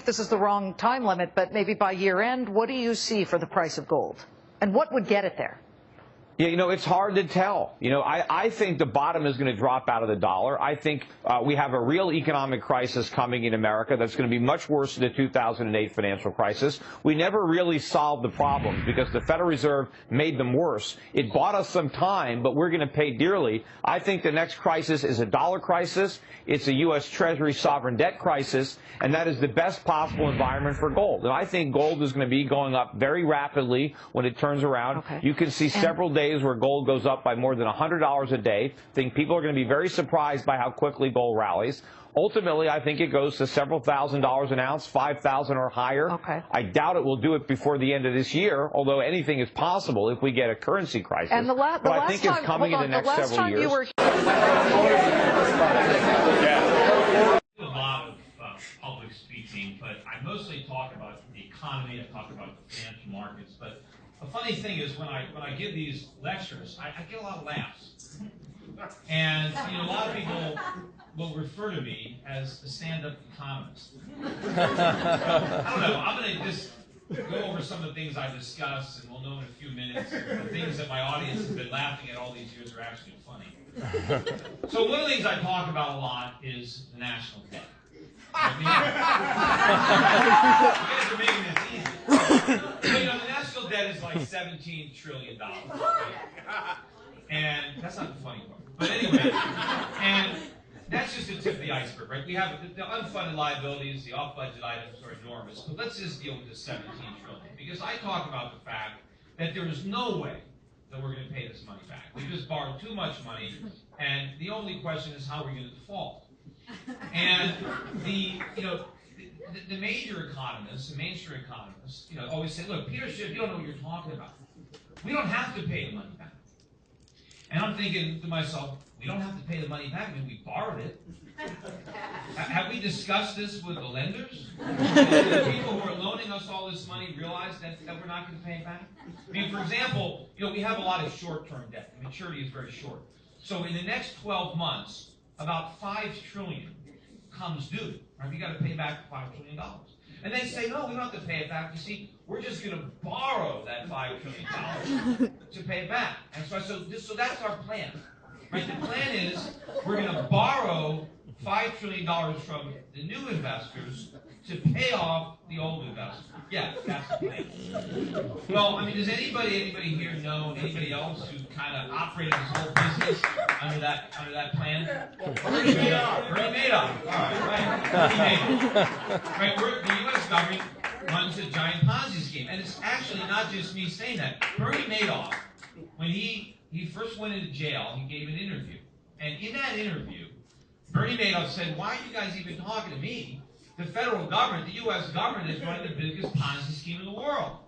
this is the wrong time limit, but maybe by year end, what do you see for the price of gold? And what would get it there? Yeah, it's hard to tell. I think the bottom is going to drop out of the dollar. I think we have a real economic crisis coming in America that's going to be much worse than the 2008 financial crisis. We never really solved the problems because the Federal Reserve made them worse. It bought us some time, but we're going to pay dearly. I think the next crisis is a dollar crisis. It's a U.S. Treasury sovereign debt crisis, and that is the best possible environment for gold. And I think gold is going to be going up very rapidly when it turns around. Okay. You can see several days where gold goes up by more than $100 a day. I think people are going to be very surprised by how quickly gold rallies. Ultimately, I think it goes to several $1,000s an ounce, 5,000 or higher. Okay. I doubt it will do it before the end of this year, although anything is possible if we get a currency crisis. And but I think it's coming in the next several years. A lot of public speaking, but I mostly talk about the economy, I talk about the financial markets, but the funny thing is when I give these lectures, I get a lot of laughs. And a lot of people will refer to me as a stand-up economist. I don't know, I'm going to just go over some of the things I discuss, and we'll know in a few minutes the things that my audience has been laughing at all these years are actually funny. So one of the things I talk about a lot is the national debt. You guys are making this easy. So, the national debt is like $17 trillion. Right? And that's not the funny part. But anyway, and that's just the tip of the iceberg, right? We have the unfunded liabilities, the off-budget items are enormous. But let's just deal with the $17 trillion. Because I talk about the fact that there is no way that we're going to pay this money back. We just borrowed too much money, and the only question is how we're going to default. And the major economists, the mainstream economists, always say, look, Peter Schiff, you don't know what you're talking about. We don't have to pay the money back. And I'm thinking to myself, we don't have to pay the money back. I mean, we borrowed it. Have we discussed this with the lenders? Do the people who are loaning us all this money realize that we're not going to pay it back? I mean, for example, we have a lot of short-term debt. The maturity is very short. So in the next 12 months, about $5 trillion comes due. Right? We got to pay back $5 trillion. And they say, no, we don't have to pay it back. You see, we're just going to borrow that $5 trillion to pay it back. And so that's our plan. Right? The plan is we're going to borrow $5 trillion from the new investors to pay off the old investors. Yeah, that's the plan. Well, I mean, does anybody here know anybody else who kind of operated this whole business under that plan? Bernie Madoff. All right. Bernie Madoff. Right. The U.S. government runs a giant Ponzi scheme, and it's actually not just me saying that. Bernie Madoff, when he first went into jail, he gave an interview, and in that interview, Bernie Madoff said, "Why are you guys even talking to me? The federal government, the U.S. government, is running the biggest Ponzi scheme in the world."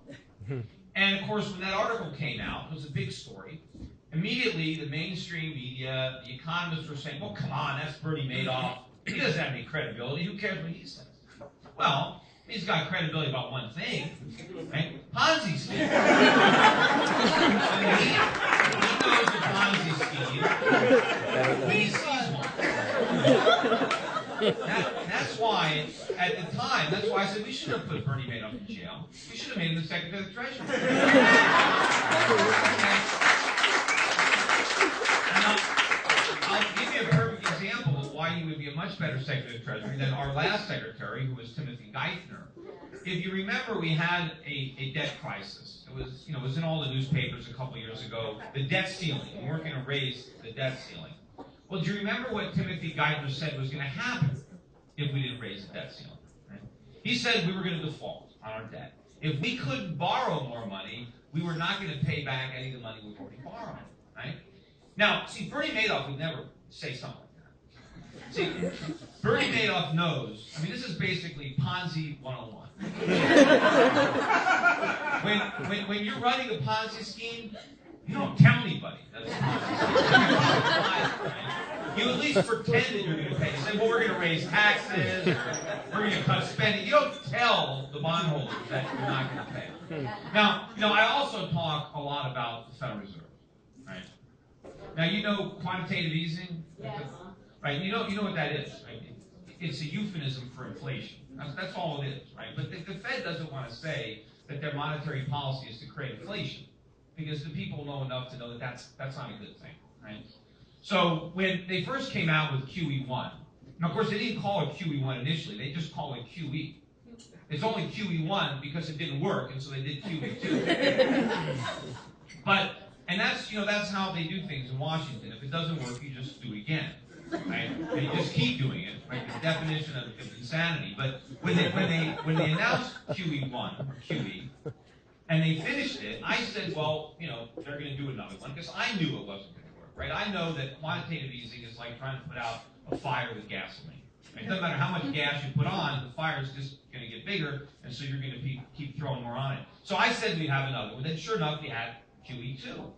And, of course, when that article came out, it was a big story. Immediately, the mainstream media, the economists were saying, well, come on, that's Bernie Madoff. He doesn't have any credibility. Who cares what he says? Well, he's got credibility about one thing, right? Ponzi scheme. He knows the Ponzi scheme when he sees one. That's why, at the time, that's why I said we shouldn't have put Bernie Madoff in jail. We should have made him the Secretary of the Treasury. And I'll give you a perfect example of why he would be a much better Secretary of the Treasury than our last Secretary, who was Timothy Geithner. If you remember, we had a debt crisis. It was in all the newspapers a couple years ago. The debt ceiling. We weren't going to raise the debt ceiling. Well, do you remember what Timothy Geithner said was going to happen if we didn't raise the debt ceiling? Right? He said we were going to default on our debt. If we couldn't borrow more money, we were not going to pay back any of the money we've already borrowed. Right? Now, see, Bernie Madoff would never say something like that. See, Bernie Madoff knows, I mean, this is basically Ponzi 101. When you're running a Ponzi scheme, you don't tell anybody that's a Ponzi scheme. You at least pretend that you're going to pay. You say, well, we're going to raise taxes, we're going to cut spending. You don't tell the bondholders that you're not going to pay. Now, I also talk a lot about the Federal Reserve. Right? Now, you know quantitative easing? Yes. Right? You know what that is, right? it's a euphemism for inflation. That's all it is, right? But the Fed doesn't want to say that their monetary policy is to create inflation, because the people know enough to know that that's not a good thing, right? So when they first came out with QE1, now of course they didn't call it QE1 initially, they just called it QE. It's only QE1 because it didn't work, and so they did QE2. And that's how they do things in Washington. If it doesn't work, you just do it again, right? And you just keep doing it, right? The definition of insanity. But when they announced QE1 or QE, and they finished it, I said, well, they're going to do another one, because I knew it wasn't going to work, right? I know that quantitative easing is like trying to put out a fire with gasoline. Right? It doesn't matter how much gas you put on, the fire is just going to get bigger, and so you're going to keep throwing more on it. So I said we'd have another one. Then sure enough, we had QE2.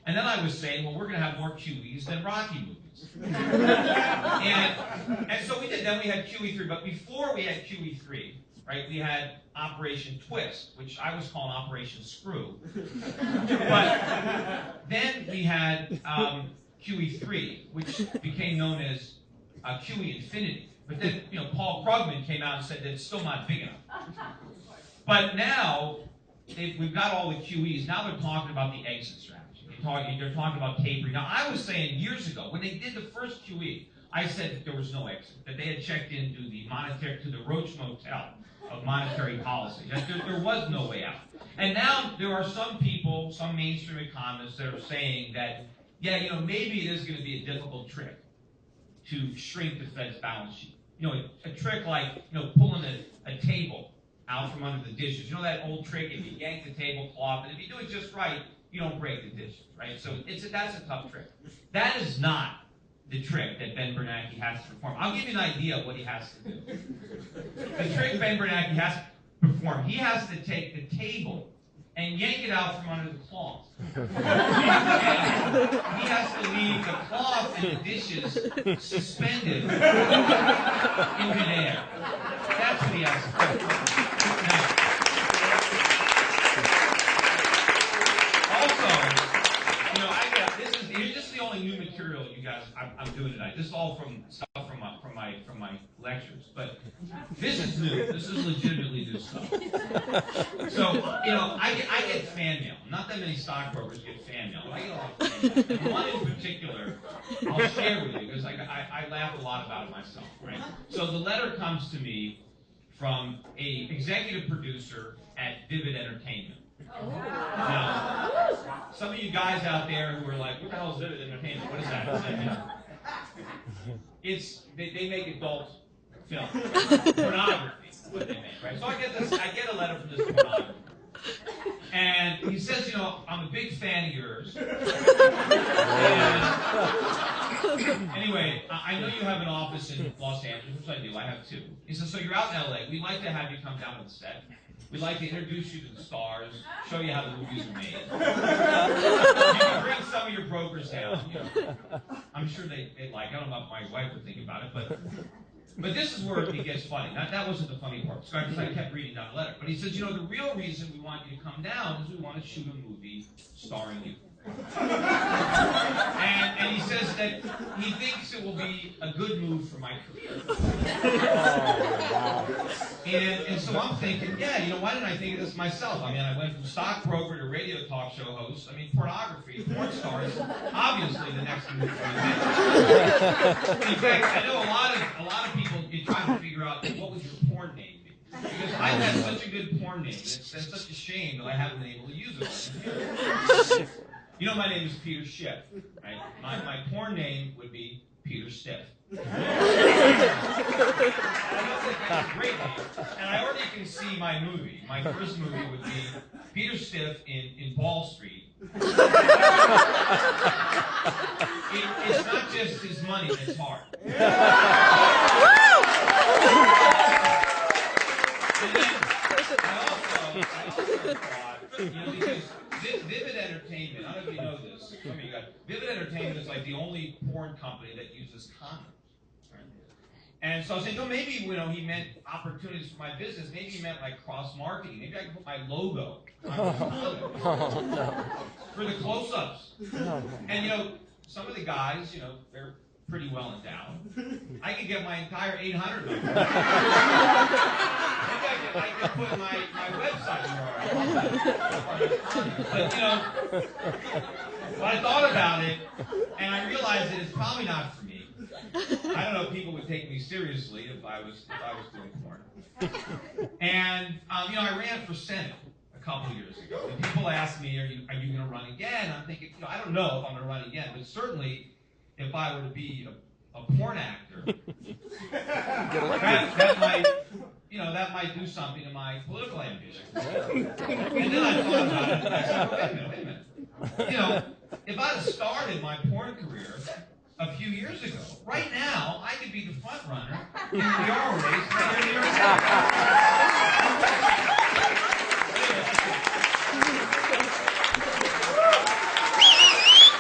And then I was saying, well, we're going to have more QEs than Rocky movies. and so we did. Then we had QE3. But before we had QE3, right, we had Operation Twist, which I was calling Operation Screw. But then we had QE3, which became known as QE Infinity. But then, Paul Krugman came out and said that it's still not big enough. But now, we've got all the QEs. Now they're talking about the exit strategy. They're talking about tapering. Now, I was saying years ago, when they did the first QE, I said that there was no exit, that they had checked into the Roach Motel of monetary policy, that there was no way out. And now there are some people, some mainstream economists, that are saying that, yeah, maybe it is going to be a difficult trick to shrink the Fed's balance sheet. A trick like, pulling a table out from under the dishes. That old trick, if you yank the tablecloth, and if you do it just right, you don't break the dishes, right? So that's a tough trick. That is not the trick that Ben Bernanke has to perform. I'll give you an idea of what he has to do. The trick Ben Bernanke has to perform, he has to take the table and yank it out from under the cloth. And he has to leave the cloth and the dishes suspended in midair. That's what he has to do. Now, this is the only new material you guys I'm doing tonight. This is all from stuff from my lectures, but this is new. This is legitimately new stuff. So I get fan mail. Not that many stockbrokers get fan mail, but I get a lot of fan mail. And one in particular, I'll share with you because I laugh a lot about it myself. Right. So the letter comes to me from a executive producer at Vivid Entertainment. Now, some of you guys out there who are like, what the hell is Vivid Entertainment? What is that? They make adult film. Pornography is what they make, right? So I get a letter from this pornographer. And he says, I'm a big fan of yours. Anyway, I know you have an office in Los Angeles, which I do. I have two. He says, so you're out in LA. We'd like to have you come down to the set. We'd like to introduce you to the stars, show you how the movies are made. You can bring some of your brokers down. I'm sure they like it. I don't know if my wife would think about it, but this is where it gets funny. That wasn't the funny part, because I kept reading down the letter. But he says, the real reason we want you to come down is we want to shoot a movie starring you. And he says that he thinks it will be a good move for my career. And so I'm thinking, why didn't I think of this myself? I mean, I went from stockbroker to radio talk show host. I mean, pornography, porn stars, obviously the next move for me. In fact, I know a lot of people trying to figure out what would your porn name be. Because I have such a good porn name. It's such a shame that I haven't been able to use it. My name is Peter Schiff, right? My porn name would be Peter Stiff. I don't think that's a great name. And I already can see my movie. My first movie would be Peter Stiff in Wall Street. It's not just his money that's hard. And then I also thought, because Vivid Entertainment, I don't know if you know this, some of you guys, Vivid Entertainment is like the only porn company that uses condoms. Right? And so I was saying, maybe he meant opportunities for my business. Maybe he meant like cross-marketing. Maybe I could put my logo on the condom for the close-ups. And some of the guys, they're pretty well endowed. I could get my entire 800 number. Maybe I could put my website URL. But, you know, but I thought about it, and I realized that it's probably not for me. I don't know if people would take me seriously if I was doing porn. And, you know, I ran for Senate a couple years ago. And people ask me, are you going to run again? I'm thinking, you know, I don't know if I'm going to run again, but certainly if I were to be a porn actor, that might, you know, that might do something to my political ambition. And then I thought about it, and I said, wait a minute. You know, if I'd have started my porn career a few years ago, right now, I could be the front runner in the mayoral race for New York City.